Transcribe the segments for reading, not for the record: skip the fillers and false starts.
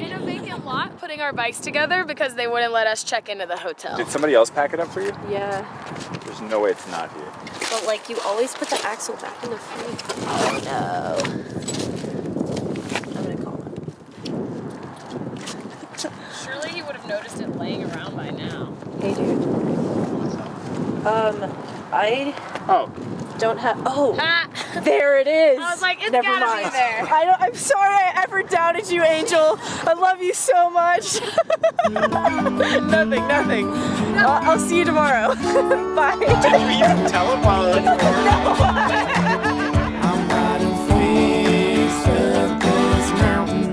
in a vacant lot putting our bikes together because they wouldn't let us check into the hotel. Did somebody else pack it up for you? Yeah. There's no way it's not here. But like you always put the axle back in the frame. Oh no. I'm gonna call him. Surely he would have noticed it laying around by now. Hey dude. I don't have. Oh, there it is. I was like, it's Never gotta mind. be there. I'm sorry I ever doubted you, Angel. I love you so much. Nothing. I'll see you tomorrow. Bye. Did you even tell him while it was I'm riding face up this mountain.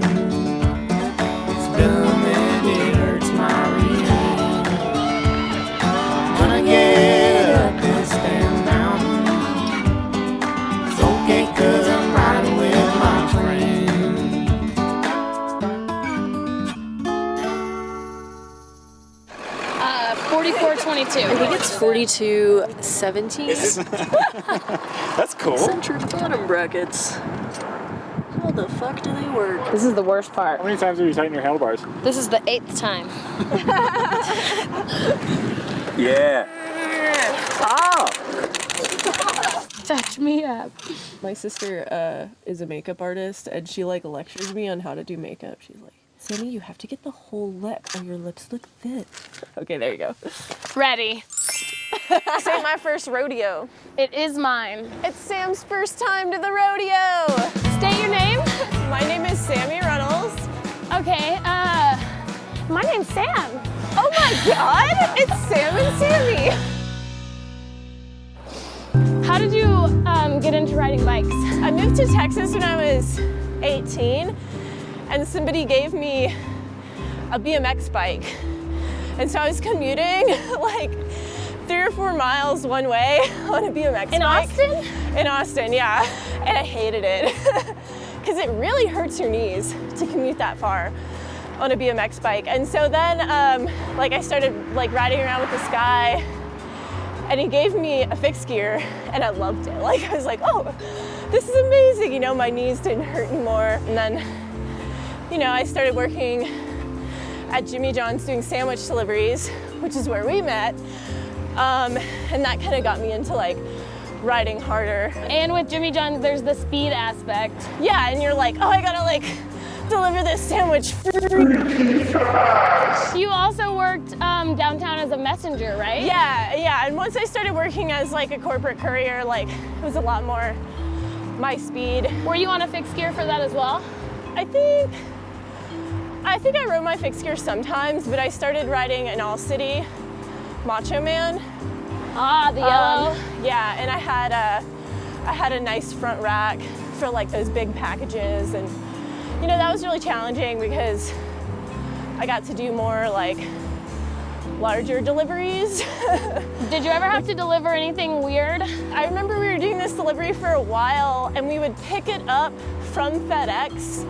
It's blooming, it hurts my rear. I'm gonna get up this damn mountain. It's okay 'cause I'm riding with my friend. 44:22. I think it's 42:17. That's cool. Centric bottom brackets. How the fuck do they work? This is the worst part. How many times have you tightened your handlebars? This is the 8th time. Yeah. Oh! Touch me up. My sister is a makeup artist, and she like lectures me on how to do makeup. She's like, Sammy, you have to get the whole lip or your lips look thin. Okay, there you go. Ready. This ain't my first rodeo. It is mine. It's Sam's first time to the rodeo. State your name. My name is Sammi Runnels. Okay, my name's Sam. Oh my God, it's Sam and Sammy. How did you get into riding bikes? I moved to Texas when I was 18, and somebody gave me a BMX bike. And so I was commuting like 3 or 4 miles one way on a BMX bike. In Austin? In Austin, yeah. And I hated it because it really hurts your knees to commute that far on a BMX bike. And so then like I started like riding around with this guy, and he gave me a fixed gear and I loved it. Like I was like, oh, this is amazing. You know, my knees didn't hurt anymore. And then, you know, I started working at Jimmy John's doing sandwich deliveries, which is where we met. And that kind of got me into like riding harder. And with Jimmy John's, there's the speed aspect. Yeah, and you're like, oh, I gotta like deliver this sandwich. You also worked downtown as a messenger, right? Yeah, and once I started working as like a corporate courier, like it was a lot more my speed. Were you on a fixed gear for that as well? I think I rode my fixed gear sometimes, but I started riding an all-city Macho Man. Ah, the yellow. Yeah, and I had a nice front rack for like those big packages, and you know that was really challenging because I got to do more like larger deliveries. Did you ever have to deliver anything weird? I remember we were doing this delivery for a while, and we would pick it up from FedEx,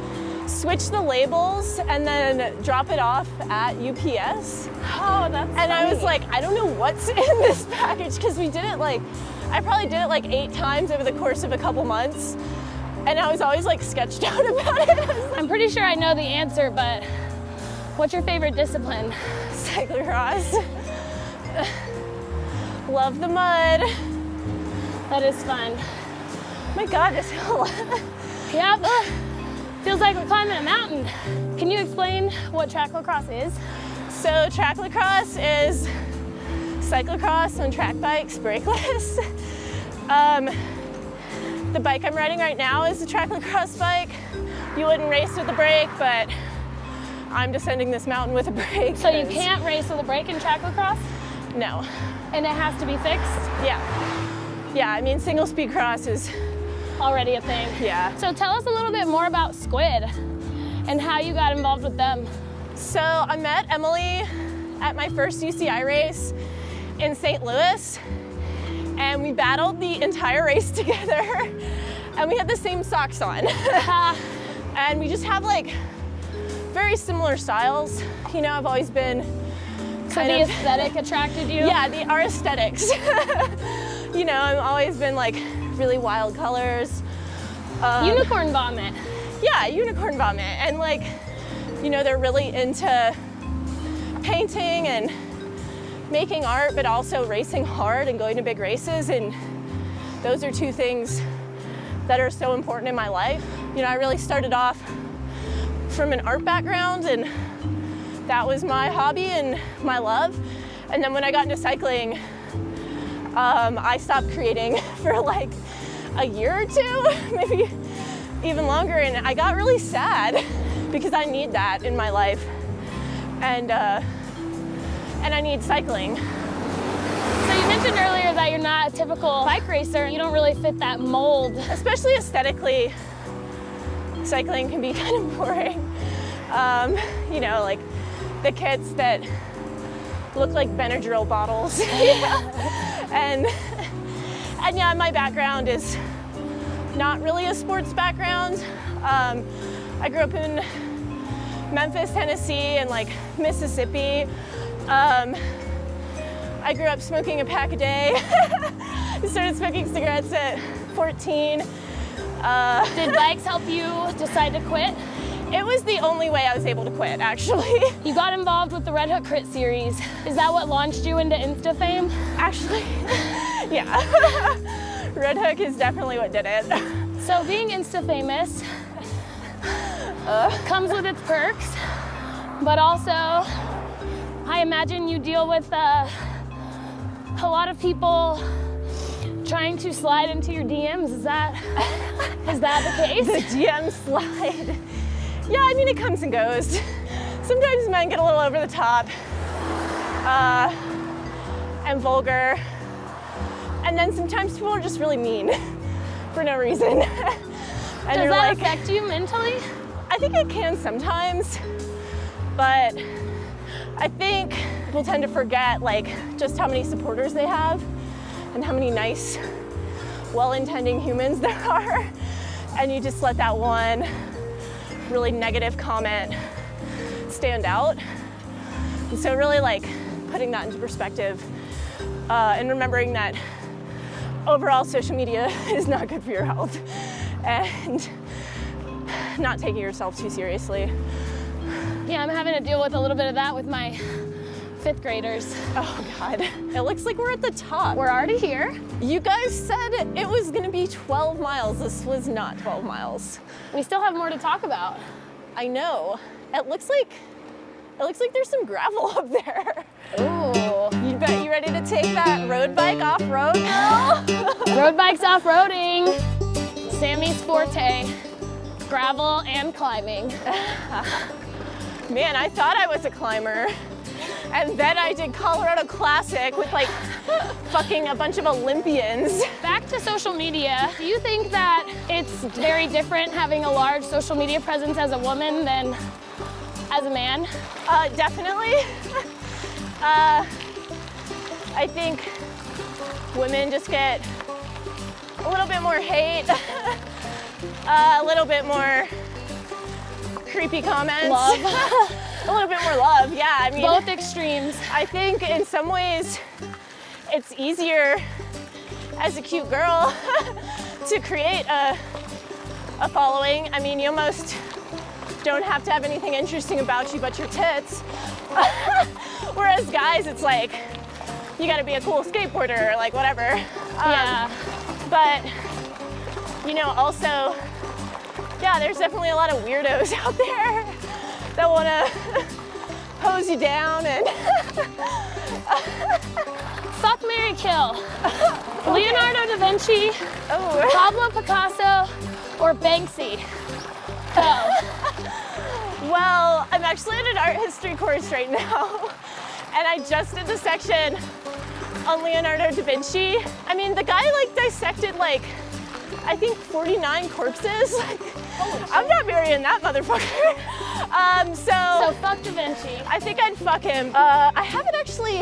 switch the labels, and then drop it off at UPS. Oh, that's And funny. I was like, I don't know what's in this package, because we did it like, I probably did it like 8 times over the course of a couple months, and I was always like sketched out about it. I was like, I'm pretty sure I know the answer, but what's your favorite discipline? cyclocross. Love the mud. That is fun. My God, this hill. Yep. Feels like we're climbing a mountain. Can you explain what Tracklocross is? So Tracklocross is cyclocross on track bikes, brakeless. The bike I'm riding right now is a Tracklocross bike. You wouldn't race with a brake, but I'm descending this mountain with a brake. So you can't race with a brake in Tracklocross? No. And it has to be fixed? Yeah, I mean, single speed cross is Already a thing. Yeah. So tell us a little bit more about Squid and how you got involved with them. So I met Emily at my first UCI race in St. Louis, and we battled the entire race together, and we had the same socks on. And we just have like very similar styles. You know, I've always been So the aesthetic attracted you? Yeah, our aesthetics. You know, I've always been like really wild colors. Unicorn vomit. Yeah, unicorn vomit. And like you know, they're really into painting and making art, but also racing hard and going to big races. And those are two things that are so important in my life. You know, I really started off from an art background, and that was my hobby and my love. And then when I got into cycling, I stopped creating for like a year or two, maybe even longer, and I got really sad because I need that in my life, and I need cycling. So you mentioned earlier that you're not a typical bike racer. You don't really fit that mold. Especially aesthetically, cycling can be kind of boring. You know, like the kits that look like Benadryl bottles. and yeah, my background is not really a sports background. I grew up in Memphis, Tennessee, and like Mississippi. I grew up smoking a pack a day. I started smoking cigarettes at 14. Did bikes help you decide to quit? It was the only way I was able to quit, actually. You got involved with the Red Hook Crit series. Is that what launched you into Insta fame? Actually, yeah. Red Hook is definitely what did it. So being Insta famous comes with its perks, but also I imagine you deal with a lot of people trying to slide into your DMs. Is that the case? The DM slide. Yeah, I mean, it comes and goes. Sometimes men get a little over the top and vulgar. And then sometimes people are just really mean for no reason. And Does that affect you mentally? I think it can sometimes, but I think people tend to forget like just how many supporters they have and how many nice, well-intending humans there are. And you just let that one really negative comment stand out. And so really like putting that into perspective and remembering that overall social media is not good for your health and not taking yourself too seriously. Yeah, I'm having to deal with a little bit of that with my 5th graders. Oh God, it looks like we're at the top. We're already here. You guys said it was gonna be 12 miles. This was not 12 miles. We still have more to talk about. I know. It looks like there's some gravel up there. Ooh. You bet you ready to take that road bike off-road, girl? Road bikes off-roading. Sammy's forte, gravel and climbing. Man, I thought I was a climber. And then I did Colorado Classic with like fucking a bunch of Olympians. Back to social media. Do you think that it's very different having a large social media presence as a woman than as a man? Definitely. I think women just get a little bit more hate, a little bit more creepy comments. Love. A little bit more love, yeah. I mean, both extremes. I think in some ways it's easier as a cute girl to create a following. I mean, you almost don't have to have anything interesting about you but your tits. Whereas guys, it's like, you gotta be a cool skateboarder or like whatever. Yeah. But, you know, also, yeah, there's definitely a lot of weirdos out there that wanna hose you down and Fuck, marry, kill. Okay. Leonardo da Vinci, Pablo Picasso, or Banksy? Go. Well, I'm actually in an art history course right now, and I just did the section on Leonardo da Vinci. I mean, the guy like dissected like, I think 49 corpses. Like, I'm not marrying that motherfucker. So fuck Da Vinci. I think I'd fuck him. I haven't actually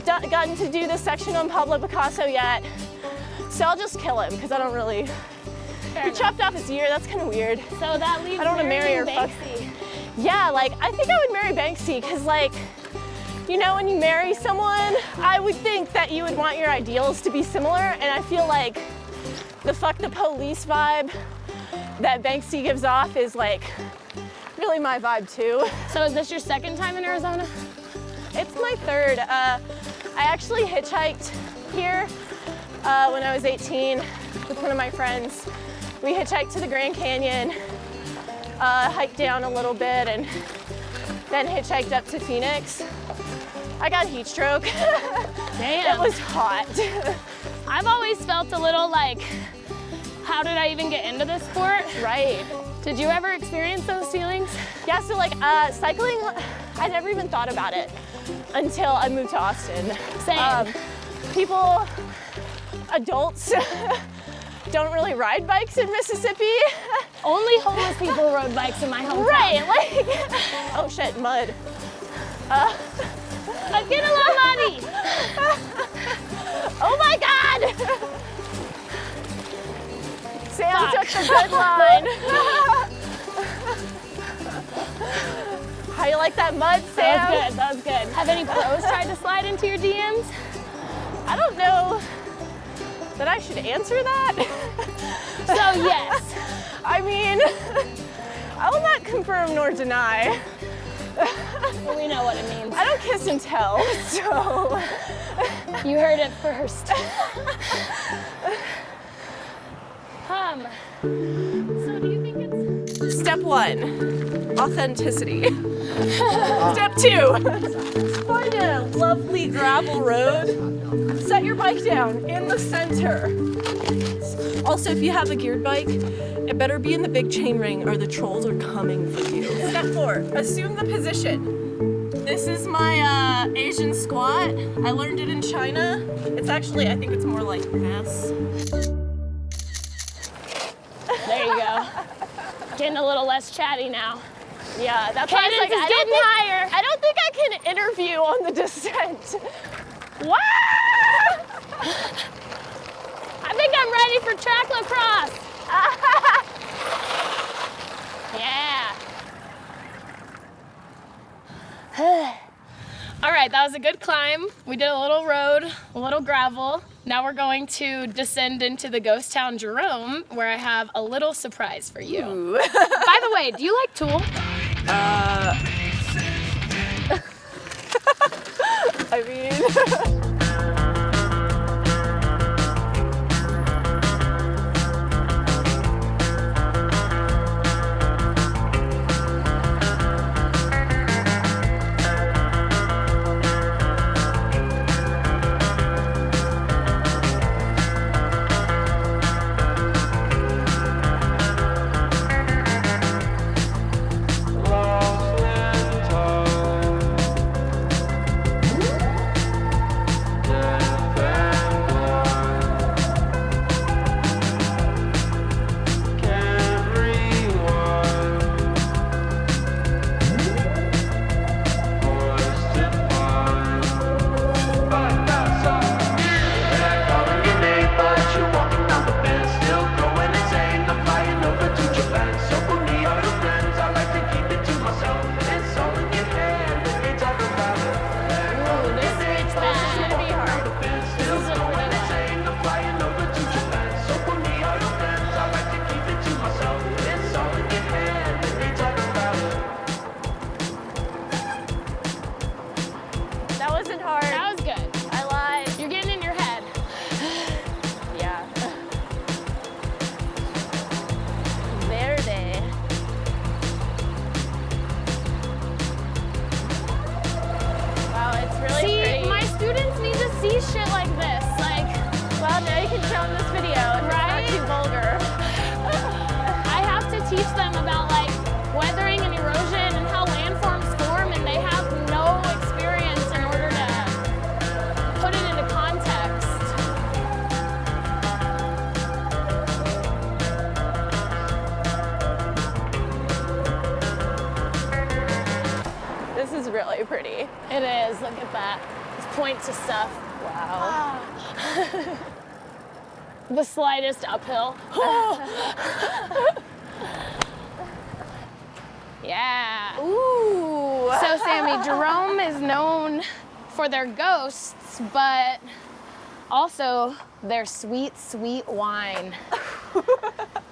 gotten to do this section on Pablo Picasso yet, so I'll just kill him because I don't really. He chopped off his ear. That's kind of weird. So that leaves I don't want to marry or fuck. Banksy. Yeah, like I think I would marry Banksy because, like, you know, when you marry someone, I would think that you would want your ideals to be similar, and I feel like the fuck the police vibe that Banksy gives off is like really my vibe too. So is this your second time in Arizona? It's my third. I actually hitchhiked here when I was 18 with one of my friends. We hitchhiked to the Grand Canyon, hiked down a little bit, and then hitchhiked up to Phoenix. I got heat stroke. Damn. It was hot. I've always felt a little like, how did I even get into this sport? Right. Did you ever experience those feelings? Yeah, so like cycling, I never even thought about it until I moved to Austin. Same. People, adults, don't really ride bikes in Mississippi. Only homeless people rode bikes in my hometown. Right, like, oh shit, mud. I'm getting a little muddy. Oh my God! Sam Fuck. took the good line. How you like that mud, Sam? That was good, that was good. Have any pros tried to slide into your DMs? I don't know that I should answer that. So yes. I mean, I will not confirm nor deny. Well, we know what it means. I don't kiss and tell, so. You heard it first. So do you think it's... Step 1, authenticity. Step 2, find a lovely gravel road. Set your bike down in the center. Also, if you have a geared bike, it better be in the big chain ring or the trolls are coming for you. Step 4, assume the position. This is my Asian squat. I learned it in China. It's actually, I think it's more like this. There you go. Getting a little less chatty now. Yeah, that's why I was Cadence like, is getting higher. I don't think I can interview on the descent. Wow! I think I'm ready for Tracklocross. Yeah. All right, that was a good climb. We did a little road, a little gravel. Now we're going to descend into the ghost town Jerome, where I have a little surprise for you. By the way, do you like Tool? I mean... Really pretty. It is, look at that. It's points of stuff. Wow. The slightest uphill. Yeah. Ooh. So Sammy, Jerome is known for their ghosts, but also their sweet, sweet wine.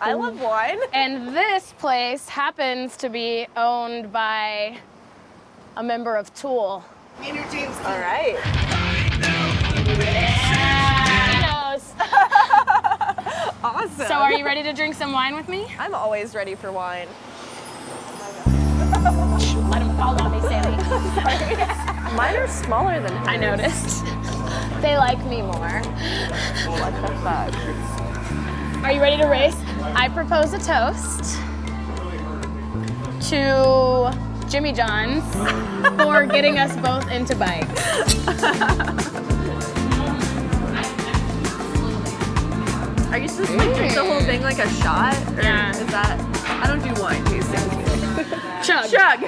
I love wine. And this place happens to be owned by a member of Tool. All right. He knows. Awesome. So are you ready to drink some wine with me? I'm always ready for wine. Let him fall on me, Sammy. Mine are smaller than hers. I noticed. They like me more. What the fuck? Are you ready to race? I propose a toast to Jimmy John's for getting us both into bikes. Are you supposed to like drink the whole thing like a shot? Or Yeah. is that, I don't do wine tasting. Chug. Chug!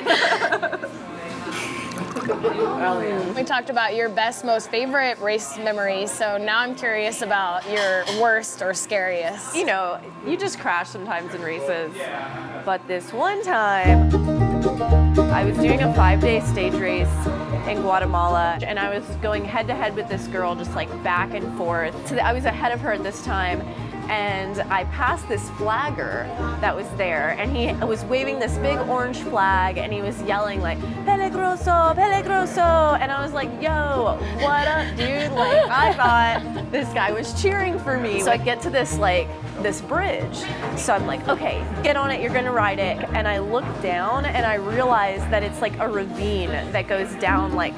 We talked about your best, most favorite race memory, so now I'm curious about your worst or scariest. You know, you just crash sometimes in races. But this one time, I was doing a 5-day stage race in Guatemala, and I was going head to head with this girl, just like back and forth. So I was ahead of her at this time, and I passed this flagger that was there, and he was waving this big orange flag, and he was yelling like, "Peligroso, peligroso," and I was like, "Yo, what up, dude?" Like, I thought this guy was cheering for me. So I get to this bridge. So I'm like, okay, get on it, you're gonna ride it. And I look down and I realize that it's like a ravine that goes down like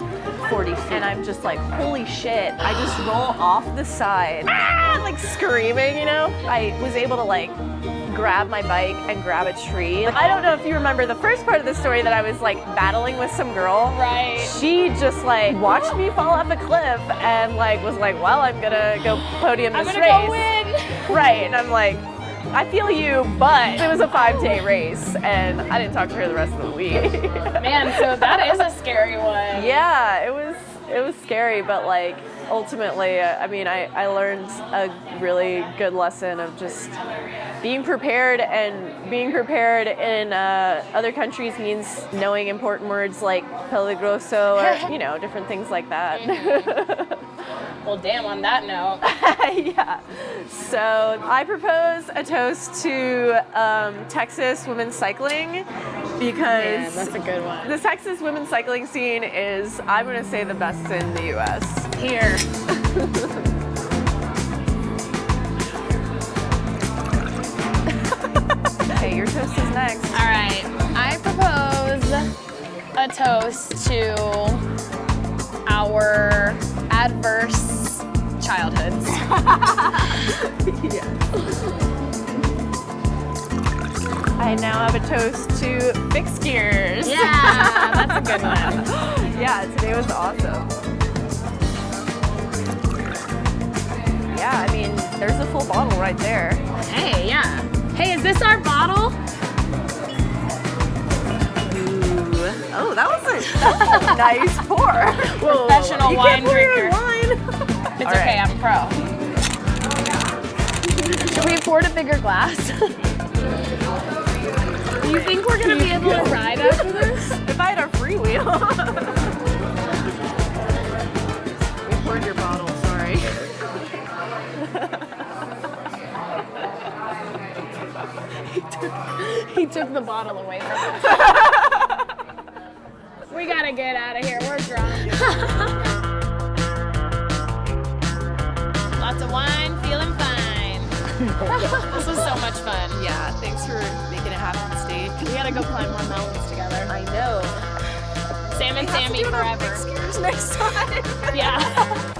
40 feet. And I'm just like, holy shit. I just roll off the side, like screaming, you know? I was able to like grab my bike and grab a tree. I don't know if you remember the first part of the story that I was like battling with some girl. Right. She just like watched me fall off a cliff and like was like, well, I'm gonna go podium this I'm race. gonna go win. Right, and I'm like, I feel you, but it was a 5-day race, and I didn't talk to her the rest of the week. Man, so that is a scary one. Yeah, it was scary, but like ultimately, I mean, I learned a really good lesson of just being prepared, and being prepared in other countries means knowing important words like peligroso or, you know, different things like that. Well, damn, on that note. Yeah. So I propose a toast to Texas women's cycling because Man, that's a good one. the Texas women's cycling scene is, I'm going to say, the best in the U.S. Here. Okay, your toast is next. All right. I propose a toast to our adverse childhoods. I now have a toast to fixed gears. Yeah, that's a good one. Yeah, today was awesome. Yeah, I mean, there's a full bottle right there. Hey, yeah. Hey, is this our bottle? Oh, that was a nice pour. Professional You wine can't pour your drinker. wine. It's All okay, right. I'm pro. Should we afford a bigger glass? Do you think we're gonna be able to ride after this? If I had a freewheel. We poured your bottle, sorry. He took the bottle away from us. We gotta get out of here, we're drunk. Lots of wine, feeling fine. This was so much fun. Yeah, thanks for making it happen, State. We gotta go climb more mountains together. I know. Sam and Sammy forever. Fixed gears next time. Yeah.